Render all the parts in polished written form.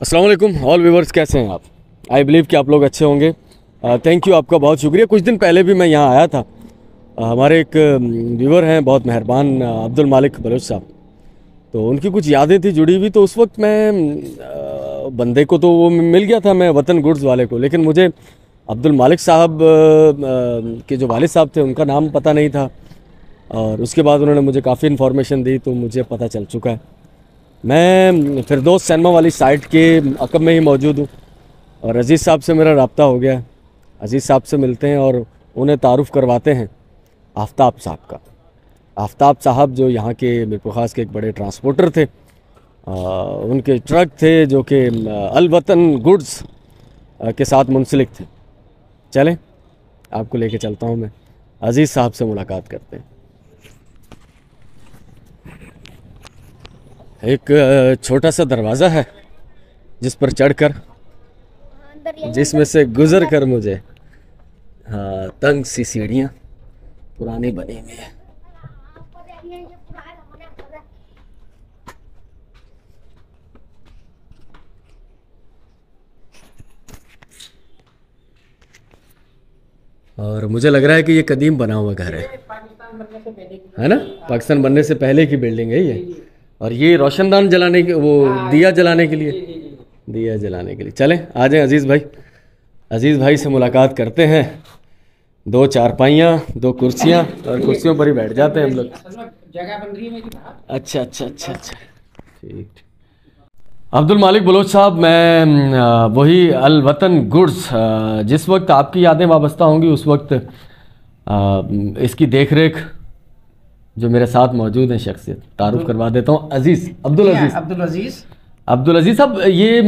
अस्सलाम वालेकुम all viewers, कैसे हैं आप? आई बिलीव कि आप लोग अच्छे होंगे। थैंक यू, आपका बहुत शुक्रिया। कुछ दिन पहले भी मैं यहाँ आया था। हमारे एक व्यूवर हैं बहुत मेहरबान, अब्दुल मालिक बलोच साहब। तो उनकी कुछ यादें थी जुड़ी हुई। तो उस वक्त मैं बंदे को तो वो मिल गया था, मैं वतन गुड्स वाले को, लेकिन मुझे अब्दुल मालिक साहब के जो वालिद साहब थे उनका नाम पता नहीं था। और उसके बाद उन्होंने मुझे काफ़ी इन्फॉर्मेशन दी तो मुझे पता चल चुका है। मैं फिरदौस सिनेमा वाली साइट के अकब में ही मौजूद हूँ और अज़ीज़ साहब से मेरा रब्ता हो गया। अज़ीज़ साहब से मिलते हैं और उन्हें तारुफ़ करवाते हैं आफ्ताब साहब का। आफ्ताब साहब जो यहाँ के मीरपुर के एक बड़े ट्रांसपोर्टर थे। उनके ट्रक थे जो कि अल वतन गुड्स के साथ मुंसलिक थे। चलें, आपको लेके चलता हूँ मैं। अज़ीज़ साहब से मुलाकात करते हैं। एक छोटा सा दरवाज़ा है जिस पर चढ़कर, जिसमें से गुज़र कर मुझे तंग सी सीढ़ियाँ पुरानी बनी हुई है। और मुझे लग रहा है कि ये कदीम बना हुआ घर है ना? पाकिस्तान बनने से पहले की बिल्डिंग है ये। और ये रोशनदान जलाने के, वो दिया जलाने के लिए, दिया जलाने के लिए। चलें, आ जाएं अज़ीज़ भाई। अज़ीज़ भाई से मुलाकात करते हैं। 2 चारपाइयाँ, 2 कुर्सियाँ, और कुर्सियों पर ही बैठ जाते हैं हम लोग। जगह बन रही है मेरी। अच्छा अच्छा अच्छा अच्छा, ठीक। अब्दुल मालिक बलोच साहब, मैं वही अल वतन गुड्स, जिस वक्त आपकी यादें वाबस्ता होंगी उस वक्त इसकी देख रेख जो मेरे साथ मौजूद हैं शख्सियत, तारुफ करवा देता हूँ। अजीज़, अब्दुल अजीज़। अब्दुल अजीज़ साहब, ये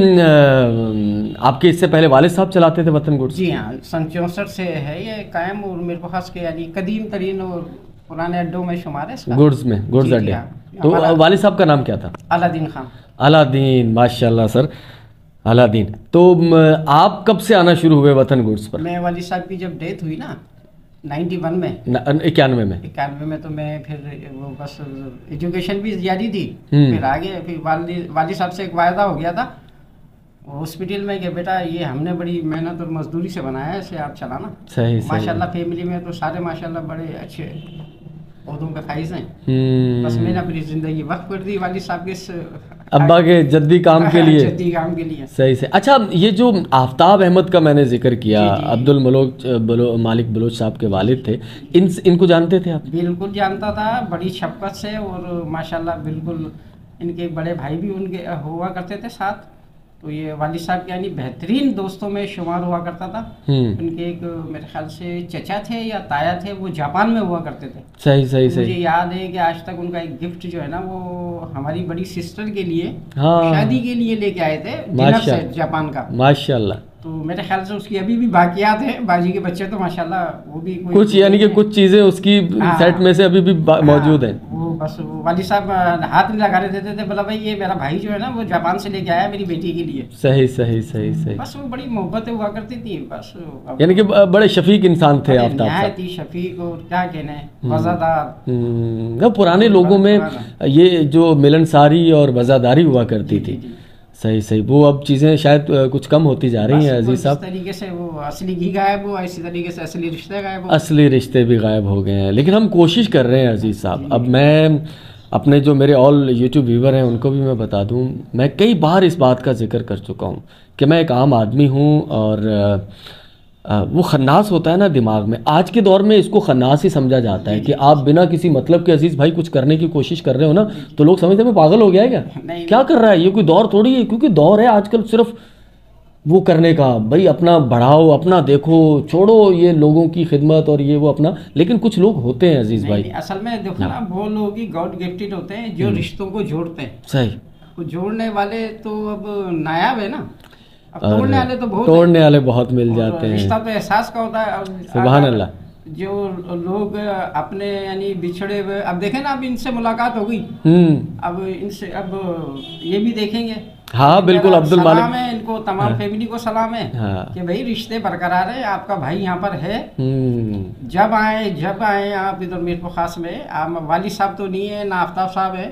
आपके इससे पहले वालिद साहब चलाते थे वतन गुड्स? जी हाँ, सन 64 से है ये कायम, और मेरे पास के यानी कदीम तरीन और पुराने अड्डों में शुमार है इसका। गुड्स में, गुड्स अड्डे। तो वालिद साहब का नाम क्या था? अलादीन खान। अलादीन, माशाल्लाह सर, अलादीन। तो आप कब से आना शुरू हुए वतन गुड्स पर? मैं वालिद साहब की जब डेथ हुई ना 91 में, 91 में, तो मैं फिर वो बस एजुकेशन भी जारी थी, फिर आगे फिर वालिद साहब से एक वायदा हो गया था हॉस्पिटल में कि बेटा ये हमने बड़ी मेहनत और मजदूरी से बनाया है, इसे आप चलाना। सही माशाल्लाह फैमिली में तो सारे माशाल्लाह बड़े अच्छे ओहदों पे फाइज हैं। बस मैंने अपनी जिंदगी वक्त कर दी वालिद साहब के अब्बा के जद्दी काम के लिए। जद्दी काम के लिए। सही से। अच्छा, ये जो आफ्ताब अहमद का मैंने जिक्र किया, अब्दुल मालिक बलोच साहब के वालिद थे, इनको जानते थे आप? बिल्कुल जानता था, बड़ी शफकत से, और माशाल्लाह बिल्कुल इनके बड़े भाई भी उनके हुआ करते थे साथ। तो ये वालिद साहब के यानी बेहतरीन दोस्तों में शुमार हुआ करता था। उनके एक मेरे ख्याल से चचा थे या ताया थे, वो जापान में हुआ करते थे। सही। मुझे याद है कि आज तक उनका एक गिफ्ट जो है ना, वो हमारी बड़ी सिस्टर के लिए शादी के लिए लेके आए थे डिनर सेट जापान का। माशाल्लाह। तो मेरे ख्याल से उसकी अभी भी बाकियात है। बाजी के बच्चे तो माशाल्लाह वो भी कुछ यानी कि कुछ चीजें उसकी सेट में से अभी भी मौजूद हैं। वो बस वालिद साहब हाथ नहीं लगाने देते थे, बोला भाई ये मेरा भाई जो है ना वो जापान से लेके आया मेरी बेटी के लिए। सही। बस वो बड़ी मोहब्बत हुआ करती थी बस। यानी कि बड़े शफीक इंसान थे आफ्ताब साहब। शफीक, और क्या कहने, वफादार। पुराने लोगों में ये जो मिलनसारी और वफादारी हुआ करती थी। सही। वो अब चीज़ें शायद कुछ कम होती जा रही हैं अजीज़ साहब। इस तरीके से वो असली घी गायब हुआ, इसी तरीके से असली रिश्ते गायब हुए। असली रिश्ते भी गायब हो गए हैं, लेकिन हम कोशिश कर रहे हैं अजीज़ साहब। अब मैं अपने जो मेरे ऑल यूट्यूब व्यूवर हैं उनको भी मैं बता दूं, मैं कई बार इस बात का जिक्र कर चुका हूं कि मैं एक आम आदमी हूं और वो खन्नास होता है ना दिमाग में। आज के दौर में इसको खन्नास ही समझा जाता है कि आप बिना किसी मतलब के अजीज़ भाई कुछ करने की कोशिश कर रहे हो ना, तो लोग समझते हैं पागल हो गया है क्या कर रहा है, ये कोई दौर थोड़ी है। क्योंकि दौर है आजकल सिर्फ वो करने का, भाई अपना बढ़ाओ, अपना देखो, छोड़ो ये लोगों की खिदमत और ये वो अपना। लेकिन कुछ लोग होते हैं अजीज़ भाई, असल में देखो ना, वो लोग ही गॉड गिफ्टेड होते हैं जो रिश्तों को जोड़ते हैं। सही। जोड़ने वाले तो अब नायाब है ना, तोड़ने वाले तो बहुत तोड़ने वाले बहुत मिल जाते हैं। रिश्ता तो एहसास का होता है। सुभान अल्लाह। जो लोग अपने यानी बिछड़े हुए, अब देखें ना, अब इनसे मुलाकात हो गई, अब इनसे अब ये भी देखेंगे। हाँ बिल्कुल, अब्दुल मालिक सलाम है इनको, तमाम फैमिली को सलाम है कि भाई रिश्ते बरकरार है, आपका भाई यहाँ पर है। जब आए आप इधर मीरपुर खास में, आप वाली साहब तो नहीं है ना आफ्ताब साहब है,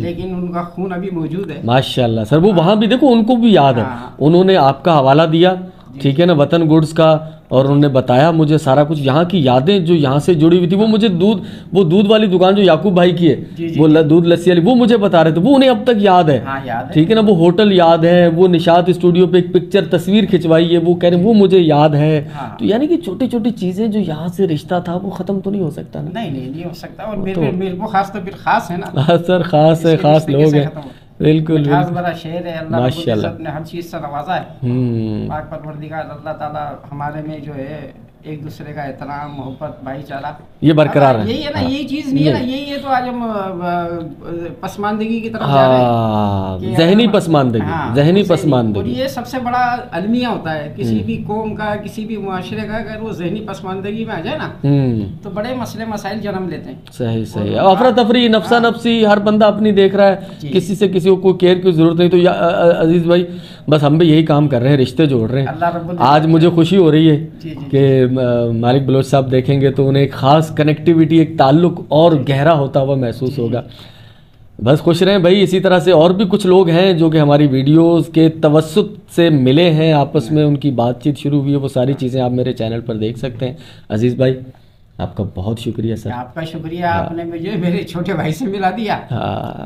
लेकिन उनका खून अभी मौजूद है माशाल्लाह सर। वो वहाँ भी देखो, उनको भी याद है, उन्होंने आपका हवाला दिया, ठीक है ना, वतन गुड्स का, और उन्होंने बताया मुझे सारा कुछ, यहाँ की यादें जो यहाँ से जुड़ी हुई थी। वो मुझे दूध वाली दुकान जो याकूब भाई की है, वो दूध लस्सी वाली, वो मुझे बता रहे थे, वो उन्हें अब तक याद है। ठीक है ना, वो होटल याद है, वो निशात स्टूडियो पे एक पिक्चर तस्वीर खिंचवाई है, वो कह रहे वो मुझे याद है। तो यानी कि छोटी छोटी चीजें जो यहाँ से रिश्ता था वो खत्म तो नहीं हो सकता ना? नहीं हो सकता। और मेरे को खास तो फिर खास है ना सर, खास है, खास लोग हैं, बिल्कुल बड़ा शेर है, अल्लाह ने हर चीज से नवाजा है। पाक परवरदिगार अल्लाह ताला हमारे में जो है एक दूसरे का एहतराम, मोहब्बत, भाईचारा ये बरकरार है। यही है ना, यही चीज नहीं है ना, यही है। तो आज हम पसमानदगी की तरफ जा रहे हैं, ज़हनी पसमानदगी, ज़हनी पसमानदगी। और ये सबसे बड़ा अलमिया होता है किसी भी कौम का, किसी भी मुआशरे का, अगर वो ज़हनी पसमानदगी में आ जाए ना तो बड़े मसले मसाइल जन्म लेते हैं। सही अफरा तफरी, नफसा नफसी, हर बंदा अपनी देख रहा है, किसी से किसी को कोई केयर की जरूरत नहीं। तो अजीज भाई, बस हम भी यही काम कर रहे हैं, रिश्ते जोड़ रहे हैं। आज मुझे खुशी हो रही है कि मालिक बलोच साहब देखेंगे तो उन्हें एक खास कनेक्टिविटी, एक ताल्लुक और गहरा होता हुआ महसूस होगा। बस खुश रहें भाई। इसी तरह से और भी कुछ लोग हैं जो कि हमारी वीडियोस के तवस्सुत से मिले हैं, आपस में उनकी बातचीत शुरू हुई है, वो सारी चीज़ें आप मेरे चैनल पर देख सकते हैं। अजीज़ भाई, आपका बहुत शुक्रिया सर। आपका शुक्रिया, आपने मुझे मेरे छोटे भाई से मिला दिया।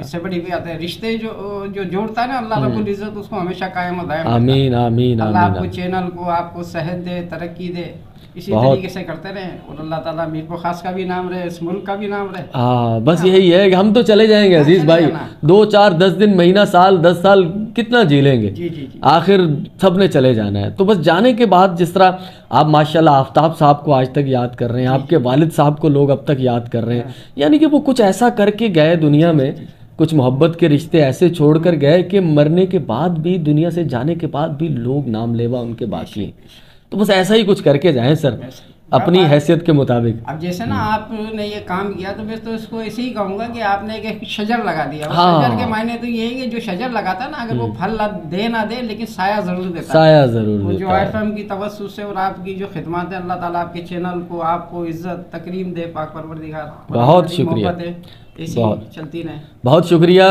इससे बड़ी बात है, रिश्ते जो जोड़ता है ना, अल्लाह रब्बुल इज्जत उसको हमेशा कायम दायम। आमीन आमीन। अल्लाह आपको चैनल को, आपको सेहत दे, तरक्की दे, इसी तरीके से करते रहे, और अल्लाह ताला मीरपुर खास का भी नाम रहे, इस मुल्क का भी नाम रहे। बस यही है कि हम तो चले जाएंगे अजीज भाई, 2, 4, 10 दिन, महीना, साल, 10 साल कितना जी लेंगे। जी। आखिर सब ने चले जाना है। तो बस जाने के बाद, जिस तरह आप माशाल्लाह आफ्ताब साहब को आज तक याद कर रहे हैं, आपके वालिद साहब को लोग अब तक याद कर रहे हैं, यानी कि वो कुछ ऐसा करके गए दुनिया में, कुछ मोहब्बत के रिश्ते ऐसे छोड़कर गए कि मरने के बाद भी, दुनिया से जाने के बाद भी लोग नाम लेवा उनके बाकी। तो बस ऐसा ही कुछ करके जाएं सर, अपनी हैसियत के मुताबिक। अब जैसे ना आपने ये काम किया, तो मैं तो इसको ऐसे ही कहूँगा कि आपने एक शजर लगा दिया। शजर के मायने तो ये है कि जो शजर लगाता ना, अगर वो फल दे ना दे, लेकिन साया जरूर देता, साया जरूर देता। जो IFM की तवज्जो से और आपकी जो खिदमत है, अल्लाह ताला आपके चैनल को, आपको इज्जत तकरीम दे, पाक परवरदिगार। बहुत शुक्रिया, चलती रहे। बहुत शुक्रिया,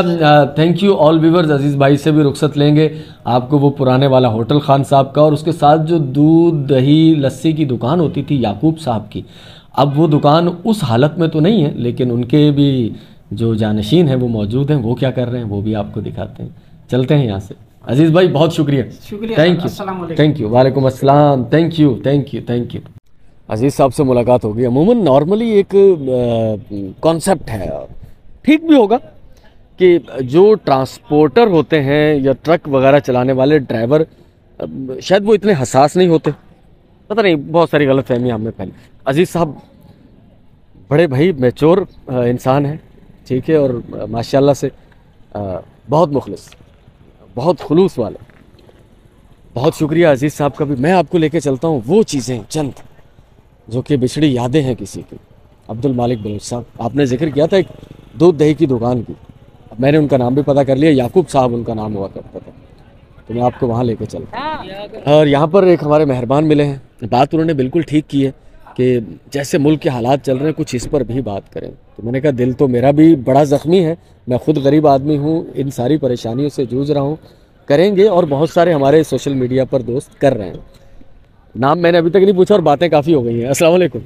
थैंक यू ऑल व्यूअर्स। अजीज़ भाई से भी रुखसत लेंगे, आपको वो पुराने वाला होटल खान साहब का, और उसके साथ जो दूध दही लस्सी की दुकान होती थी याकूब साहब की, अब वो दुकान उस हालत में तो नहीं है, लेकिन उनके भी जो जानशीन हैं वो मौजूद हैं। वो क्या कर रहे हैं वो भी आपको दिखाते हैं। चलते हैं यहाँ से। अजीज़ भाई बहुत शुक्रिया, थैंक यू। वालेकुम अस्सलाम, थैंक यू। अजीज़ साहब से मुलाकात हो गई। अमूमन नॉर्मली एक कॉन्सेप्ट है, ठीक भी होगा, कि जो ट्रांसपोर्टर होते हैं या ट्रक वगैरह चलाने वाले ड्राइवर, शायद वो इतने हसास नहीं होते, पता नहीं, बहुत सारी गलत फहमियाँ हमें पहले। अजीज़ साहब बड़े भाई मैच्योर इंसान हैं, ठीक है, और माशाल्लाह से बहुत मुखलिस, बहुत खुलूस वाले। बहुत शुक्रिया अजीज़ साहब का भी। मैं आपको लेके चलता हूँ वो चीज़ें चंद जो कि बिछड़ी यादें हैं किसी की। अब्दुल मालिक बलोच साहब, आपने जिक्र किया था एक दूध दही की दुकान की, मैंने उनका नाम भी पता कर लिया, याकूब साहब उनका नाम हुआ करता था, तो मैं आपको वहाँ लेके चलता। और यहाँ पर एक हमारे मेहरबान मिले हैं, बात उन्होंने बिल्कुल ठीक की है कि जैसे मुल्क के हालात चल रहे हैं, कुछ इस पर भी बात करें। तो मैंने कहा दिल तो मेरा भी बड़ा ज़ख्मी है, मैं ख़ुद गरीब आदमी हूँ, इन सारी परेशानियों से जूझ रहा हूँ, करेंगे, और बहुत सारे हमारे सोशल मीडिया पर दोस्त कर रहे हैं। नाम मैंने अभी तक नहीं पूछा और बातें काफ़ी हो गई हैं। अस्सलाम वालेकुम।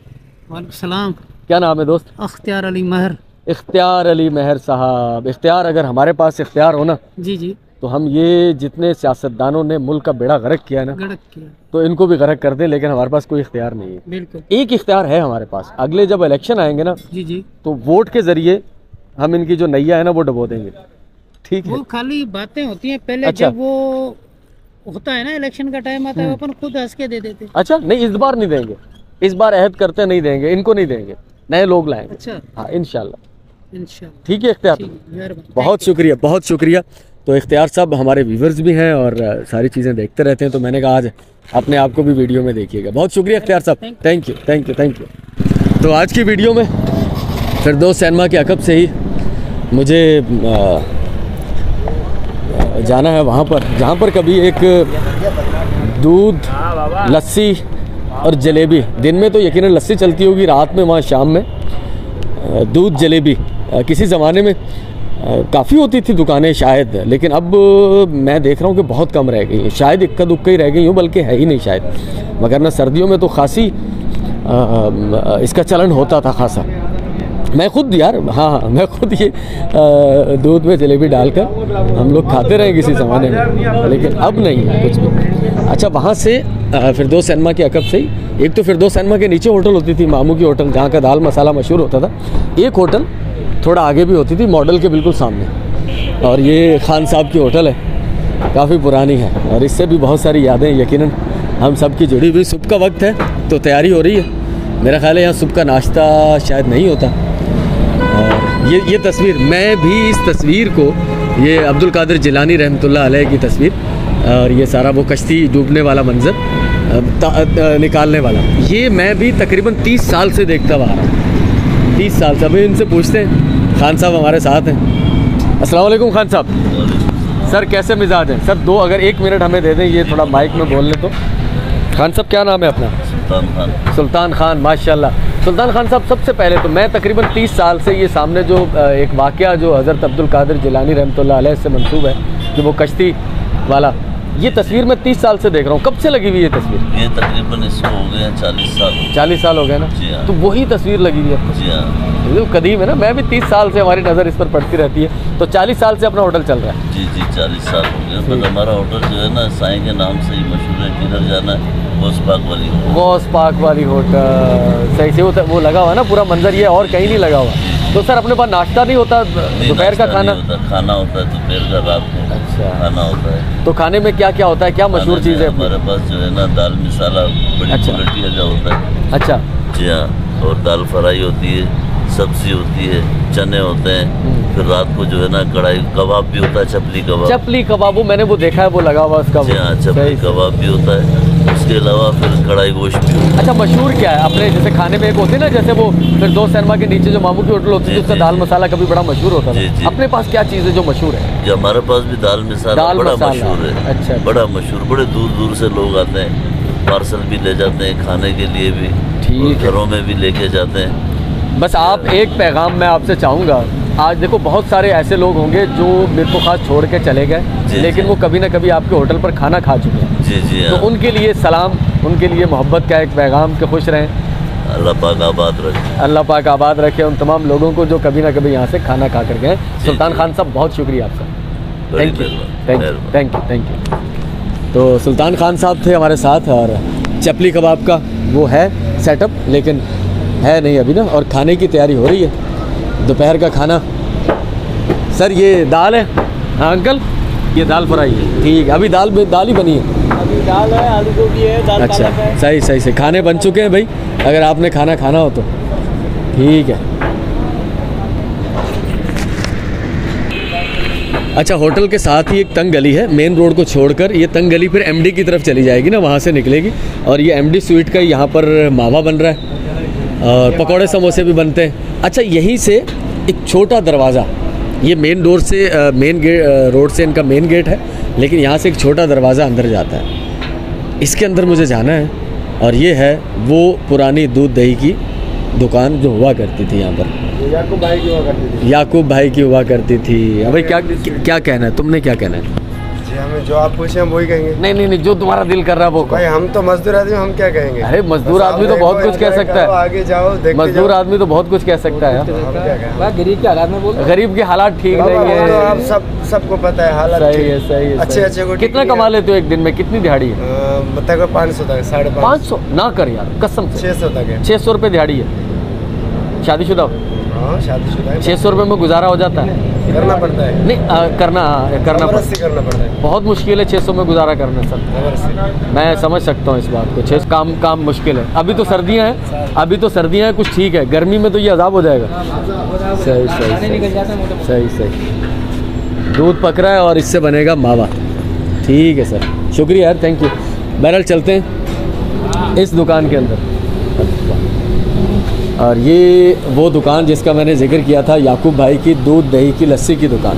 वालेकुम सलाम। क्या नाम है दोस्त? इख्तियार अली महर। इख्तियार अली महर साहब। इख्तियार, अगर हमारे पास इख्तियार हो ना, जी, तो हम ये जितने सियासतदानों ने मुल्क का बेड़ा गर्क किया ना, तो इनको भी गर्क कर दें, लेकिन हमारे पास कोई इख्तियार नहीं है। बिल्कुल। एक इख्तियार है हमारे पास, अगले जब इलेक्शन आएंगे ना, जी, तो वोट के जरिए हम इनकी जो नैया है ना वो डबो देंगे। ठीक है, वो खाली बातें होती हैं पहले। अच्छा। जब वो होता है ना, इलेक्शन का टाइम आता है, अपन खुद हंस के दे देते। अच्छा, नहीं इस बार नहीं देंगे, इस बार अहद करते नहीं देंगे, इनको नहीं देंगे, नए लोग लाएंगे। अच्छा, हाँ इंशाल्लाह। ठीक है इख्तियार, बहुत शुक्रिया। तो इख्तियार साहब हमारे व्यूवर्स भी हैं और सारी चीज़ें देखते रहते हैं, तो मैंने कहा आज अपने आप को भी वीडियो में देखिएगा। बहुत शुक्रिया इख्तियार साहब, थैंक यू। तो आज की वीडियो में फिरदौस सिनेमा के अकब से ही मुझे जाना है वहाँ पर जहाँ पर कभी एक दूध, लस्सी और जलेबी, दिन में तो यकीनन लस्सी चलती होगी, रात में वहाँ शाम में दूध जलेबी किसी ज़माने में काफ़ी होती थी दुकानें शायद, लेकिन अब मैं देख रहा हूँ कि बहुत कम रह गई हैं। शायद इक्का दुक्का ही रह गई हूँ, बल्कि है ही नहीं शायद। मगर ना सर्दियों में तो खासी इसका चलन होता था खासा। मैं खुद यार, हाँ मैं खुद ये दूध में जलेबी डालकर हम लोग खाते रहे किसी ज़माने में, लेकिन अब नहीं है कुछ भी। अच्छा, वहाँ से फिरदौस सिनेमा के अकब से ही एक तो फिरदौस सिनेमा के नीचे होटल होती थी मामू की होटल, जहाँ का दाल मसाला मशहूर होता था। एक होटल थोड़ा आगे भी होती थी, मॉडल के बिल्कुल सामने, और ये खान साहब की होटल है, काफ़ी पुरानी है और इससे भी बहुत सारी यादें यकीनन हम सब की जुड़ी हुई। सुबह का वक्त है तो तैयारी हो रही है, मेरा ख्याल है यहाँ सुबह का नाश्ता शायद नहीं होता। और ये तस्वीर, मैं भी इस तस्वीर को, ये अब्दुल कादिर जिलानी रहमतुल्लाह अलैह की तस्वीर, और ये सारा वो कश्ती डूबने वाला मंज़र निकालने वाला, ये मैं भी तकरीबन 30 साल से देखता हुआ आ रहा हूँ। 30 साल से। अभी इनसे पूछते हैं, खान साहब हमारे साथ हैं। अस्सलाम वालेकुम खान साहब। सर कैसे मिजाज हैं सर? दो अगर 1 मिनट हमें दे दें, ये थोड़ा माइक में बोल लें तो। खान साहब क्या नाम है अपना? सुल्तान खान। सुल्तान खान, माशाल्लाह। सुल्तान खान साहब, सबसे पहले तो मैं तकरीबन 30 साल से ये सामने जो एक वाक़या जो हज़रत अब्दुल कादिर जिलानी रहमतुल्लाह अलैह से मंसूब है, जो वो कश्ती वाला, ये तस्वीर मैं 30 साल से देख रहा हूँ। कब से लगी हुई ये तस्वीर? ये तकरीबन इसको हो गए 40 साल। 40 साल हो गए ना? जी हाँ। तो वही तस्वीर लगी हुई है। जी हाँ। ये कदीम है ना, मैं भी 30 साल से, हमारी नज़र इस पर पड़ती रहती है। तो 40 साल से अपना होटल चल रहा है? जी 40 साल हो गए। बस हमारा होटल जो है ना साईं के नाम से ही मशहूर है। किधर जाना है? गौस पाक वाली होटल। गौस पाक वाली होटल, सही से वो लगा हुआ ना पूरा मंजर, ये और कहीं नहीं लगा हुआ। तो सर अपने पास नाश्ता नहीं होता? दोपहर का खाना खाना होता है, दोपहर का, रात को अच्छा खाना होता है। तो खाने में क्या क्या होता है, क्या मशहूर चीज़ है? हमारे पास जो है ना दाल मिसाला बड़ी क्वालिटी का होता है। अच्छा। जी हाँ। और दाल फ्राई होती है, सब्जी होती है, चने होते हैं। फिर रात को जो है ना कढ़ाई कबाब भी होता है, चपली कबाब। चपली कबाब, वो मैंने वो देखा है, वो लगा हुआ उसका। जी हाँ, चपली कबाब भी होता है। उसके अलावा फिर कढ़ाई गोश्त भी होता है। अच्छा, मशहूर क्या है अपने जैसे खाने में? एक होते ना जैसे वो फिरदौस सिनेमा के नीचे जो मामू की होटल होती है, उसका दाल मसाला कभी बड़ा मशहूर होता है। अपने पास क्या चीज़ है जो मशहूर है? जी हमारे पास भी दाल मिसाला बड़ा मशहूर है। अच्छा। बड़ा मशहूर, बड़े दूर दूर से लोग आते हैं, पार्सल भी ले जाते हैं खाने के लिए भी, ठीक है, घरों में भी लेके जाते हैं। बस आप एक पैगाम मैं आपसे चाहूँगा, आज देखो बहुत सारे ऐसे लोग होंगे जो मेरे को खास छोड़ के चले गए, लेकिन वो कभी ना कभी आपके होटल पर खाना खा चुके हैं। जी तो उनके लिए सलाम, उनके लिए मोहब्बत का एक पैगाम कि खुश रहें, अल्लाह पाक आबाद रखे। अल्लाह पाक आबाद रखे उन तमाम लोगों को जो कभी ना कभी यहाँ से खाना खा कर गए। सुल्तान खान साहब बहुत शुक्रिया आपका, thank you thank you thank you thank you. तो सुल्तान खान साहब थे हमारे साथ, और चपली कबाब का वो है सेटअप, लेकिन है नहीं अभी ना, और खाने की तैयारी हो रही है दोपहर का खाना। सर ये दाल है? हाँ अंकल, ये दाल फ्राई है, ठीक है। अभी दाल ही बनी है? अभी दाल है, आलू गोभी है, दाल अच्छा, पालक है। सही सही से खाने बन चुके हैं भाई, अगर आपने खाना खाना हो तो ठीक है। अच्छा, होटल के साथ ही एक तंग गली है, मेन रोड को छोड़कर ये तंग गली फिर एमडी की तरफ चली जाएगी ना, वहाँ से निकलेगी। और ये एमडी स्वीट का यहाँ पर मावा बन रहा है और पकौड़े समोसे भी बनते हैं। अच्छा, यहीं से एक छोटा दरवाज़ा, ये मेन डोर से मेन गेट रोड से इनका मेन गेट है, लेकिन यहाँ से एक छोटा दरवाज़ा अंदर जाता है। इसके अंदर मुझे जाना है, और ये है वो पुरानी दूध दही की दुकान जो हुआ करती थी यहाँ पर, याकूब भाई की हुआ करती थी। याकूब भाई की हुआ करती थी। अभी क्या कहना है, तुमने क्या कहना है? जी हमें जो आप पूछे हम वही कहेंगे। नहीं, जो तुम्हारा दिल कर रहा है वो भाई, हम तो मजदूर आदमी, हम क्या कहेंगे? अरे मजदूर आदमी तो बहुत कुछ कह सकता है, आगे जाओ, मजदूर आदमी तो बहुत कुछ कह सकता है। गरीब के हालात में बोल, गरीब के हालात ठीक नहीं है, आप सबको पता है हालात। सही है सही है। अच्छे को कितना कमा लेते हो एक दिन में, कितनी दिहाड़ी है? मतलब 500 तक, 550 ना कर यार कसम से। 600 तक है। 600 रुपये दिहाड़ी है? शादीशुदा हो? हाँ शादीशुदा है। 600 रुपये में गुजारा हो जाता है? करना पड़ता है। नहीं करना पड़ता है। बहुत मुश्किल है 600 में गुजारा करना सर, मैं समझ सकता हूँ इस बात को। 600 काम मुश्किल है। अभी तो सर्दियाँ हैं, कुछ ठीक है, गर्मी में तो ये अजाब हो जाएगा। सही दूध पक रहा है और इससे बनेगा मावा। ठीक है सर, शुक्रिया यार, थैंक यू। बहरहाल चलते हैं इस दुकान के अंदर। और ये वो दुकान जिसका मैंने जिक्र किया था, याकूब भाई की दूध दही की लस्सी की दुकान।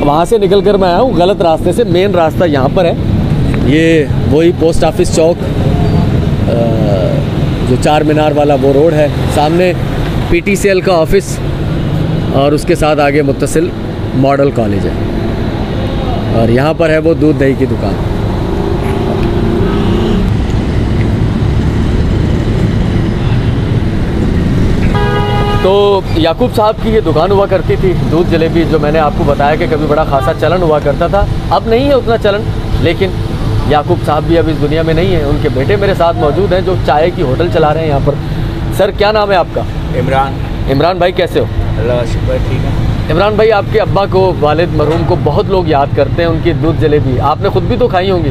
वहाँ से निकल कर मैं आया हूँ गलत रास्ते से, मेन रास्ता यहाँ पर है। ये वही पोस्ट ऑफिस चौक, जो चार मीनार वाला वो रोड है, सामने PTCL का ऑफिस और उसके साथ आगे मुत्तसिल मॉडल कॉलेज है, और यहाँ पर है वो दूध दही की दुकान। तो याकूब साहब की ये दुकान हुआ करती थी, दूध जलेबी, जो मैंने आपको बताया कि कभी बड़ा खासा चलन हुआ करता था। अब नहीं है उतना चलन, लेकिन याकूब साहब भी अब इस दुनिया में नहीं है। उनके बेटे मेरे साथ मौजूद हैं जो चाय की होटल चला रहे हैं यहाँ पर। सर क्या नाम है आपका? इमरान। इमरान भाई कैसे हो? अल्लाह का शुक्र, ठीक है। इमरान भाई, आपके अब्बा को, वालिद मरहूम को बहुत लोग याद करते हैं, उनकी दूध जलेबी। आपने खुद भी तो खाई होंगी?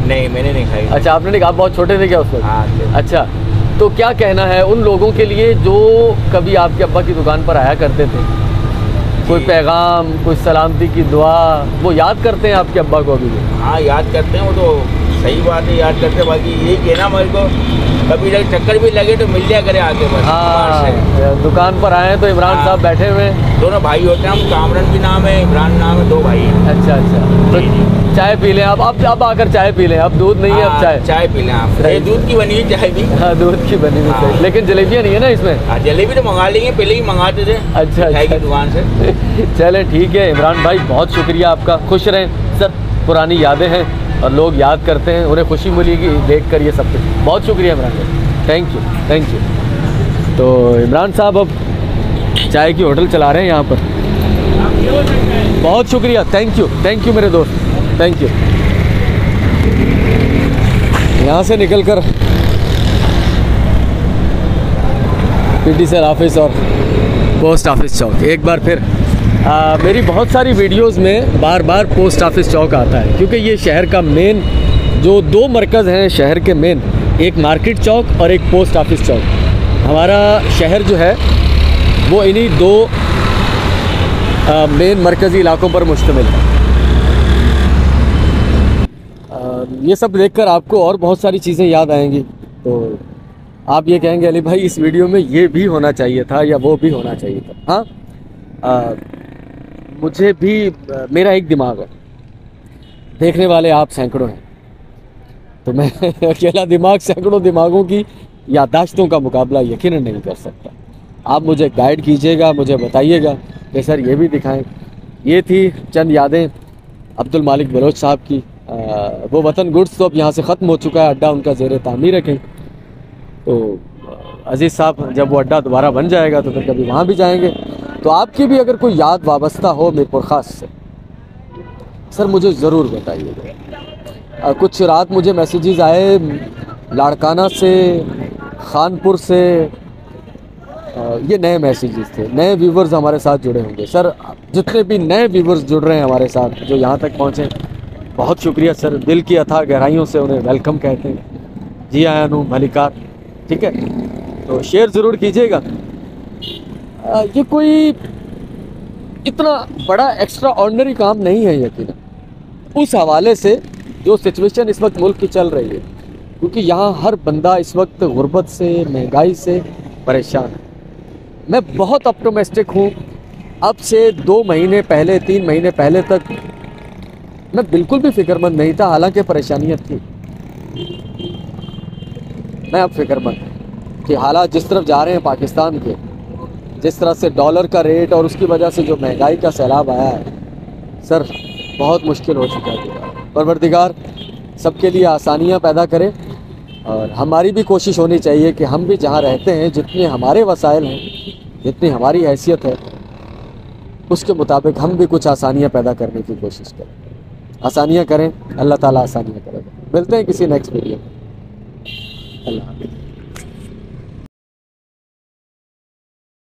नहीं, मैंने नहीं खाई। अच्छा, आपने नहीं, आप बहुत छोटे थे क्या उस वक्त? हाँ। अच्छा, तो क्या कहना है उन लोगों के लिए जो कभी आपके अब्बा की दुकान पर आया करते थे? कोई पैगाम, कोई सलामती की दुआ, वो याद करते हैं आपके अब्बा को अभी भी? हाँ, याद करते हैं, वो तो सही बात है, याद करते हैं। बाकी यही कहना मेरे को, कभी चक्कर भी लगे तो मिल जाया करे आके बस। हाँ, दुकान पर आए तो इमरान साहब बैठे हुए हैं। दोनों भाई होते हैं, हम कामरान भी नाम है, इमरान नाम है, दो भाई हैं। अच्छा, तो चाय पी लें आप। अब आकर चाय पी लें। अब दूध नहीं है, अब चाय पी लें आप। ये दूध की बनी हुई चाय भी। हाँ, दूध की बनी हुई चाय, लेकिन जलेबियाँ नहीं है ना इसमें? हाँ, जलेबी तो मंगा लेंगे, पहले ही मंगाते थे। अच्छा, की दुकान से। चलें, ठीक है इमरान भाई, बहुत शुक्रिया आपका। खुश रहें सर, पुरानी यादें हैं और लोग याद करते हैं, उन्हें खुशी मिलेगी देख कर ये सब कुछ। बहुत शुक्रिया इमरान भाई, थैंक यू। तो इमरान साहब अब चाय की होटल चला रहे हैं यहाँ पर। बहुत शुक्रिया, थैंक यू मेरे दोस्त, थैंक यू। यहाँ से निकलकर PTCL ऑफिस और पोस्ट ऑफिस चौक, एक बार फिर मेरी बहुत सारी वीडियोस में बार बार पोस्ट ऑफिस चौक आता है, क्योंकि ये शहर का मेन जो दो मरकज़ हैं शहर के मेन, एक मार्केट चौक और एक पोस्ट ऑफिस चौक। हमारा शहर जो है वो इन्हीं दो मेन मरकज़ी इलाकों पर मुश्तमिल है। ये सब देखकर आपको और बहुत सारी चीज़ें याद आएंगी, तो आप ये कहेंगे अली भाई इस वीडियो में ये भी होना चाहिए था या वो भी होना चाहिए था। हाँ, मुझे भी, मेरा एक दिमाग है, देखने वाले आप सैकड़ों हैं, तो मैं अकेला दिमाग सैकड़ों दिमागों की याददाश्तों का मुकाबला यकीनन नहीं कर सकता। आप मुझे गाइड कीजिएगा, मुझे बताइएगा कि सर ये भी दिखाएं। ये थी चंद यादें अब्दुल मालिक बलोच साहब की। वो वतन गुड्स तो अब यहाँ से ख़त्म हो चुका है, अड्डा उनका ज़ेर तामीर रखें। तो अज़ीज़ साहब जब वो अड्डा दोबारा बन जाएगा तो फिर कभी वहाँ भी जाएंगे। तो आपकी भी अगर कोई याद वाबस्ता हो मीरपुर ख़ास से, सर मुझे ज़रूर बताइएगा। कुछ रात मुझे मैसेजेस आए लाड़काना से, खानपुर से, ये नए मैसेजेस थे, नए व्यूवर्स हमारे साथ जुड़े होंगे। सर जितने भी नए व्यूवर्स जुड़ रहे हैं हमारे साथ, जो यहाँ तक पहुँचे, बहुत शुक्रिया सर। दिल की अथाह गहराइयों से उन्हें वेलकम कहते हैं। जी आयानू मलिकार, ठीक है, तो शेयर ज़रूर कीजिएगा। ये कोई इतना बड़ा एक्स्ट्रा ऑर्डिनरी काम नहीं है यकीनन, उस हवाले से जो सिचुएशन इस वक्त मुल्क की चल रही है, क्योंकि यहाँ हर बंदा इस वक्त गुर्बत से, महंगाई से परेशान है। मैं बहुत ऑप्टिमिस्टिक हूँ। अब से 2 महीने पहले, 3 महीने पहले तक मैं बिल्कुल भी फिक्रमंद नहीं था, हालांकि परेशानियाँ थी। मैं अब फिक्रमंद कि हालात जिस तरफ जा रहे हैं पाकिस्तान के, जिस तरह से डॉलर का रेट और उसकी वजह से जो महंगाई का सैलाब आया है, सर बहुत मुश्किल हो चुका है। परवरदिगार सबके लिए आसानियाँ पैदा करे, और हमारी भी कोशिश होनी चाहिए कि हम भी जहाँ रहते हैं, जितने हमारे वसाइल हैं, जितनी हमारी हैसियत है, उसके मुताबिक हम भी कुछ आसानियाँ पैदा करने की कोशिश करें। आसानियाँ करें, अल्लाह ताला आसानियाँ करेगा। मिलते हैं किसी नेक्स्ट वीडियो में। अल्लाह हाफ़िज़।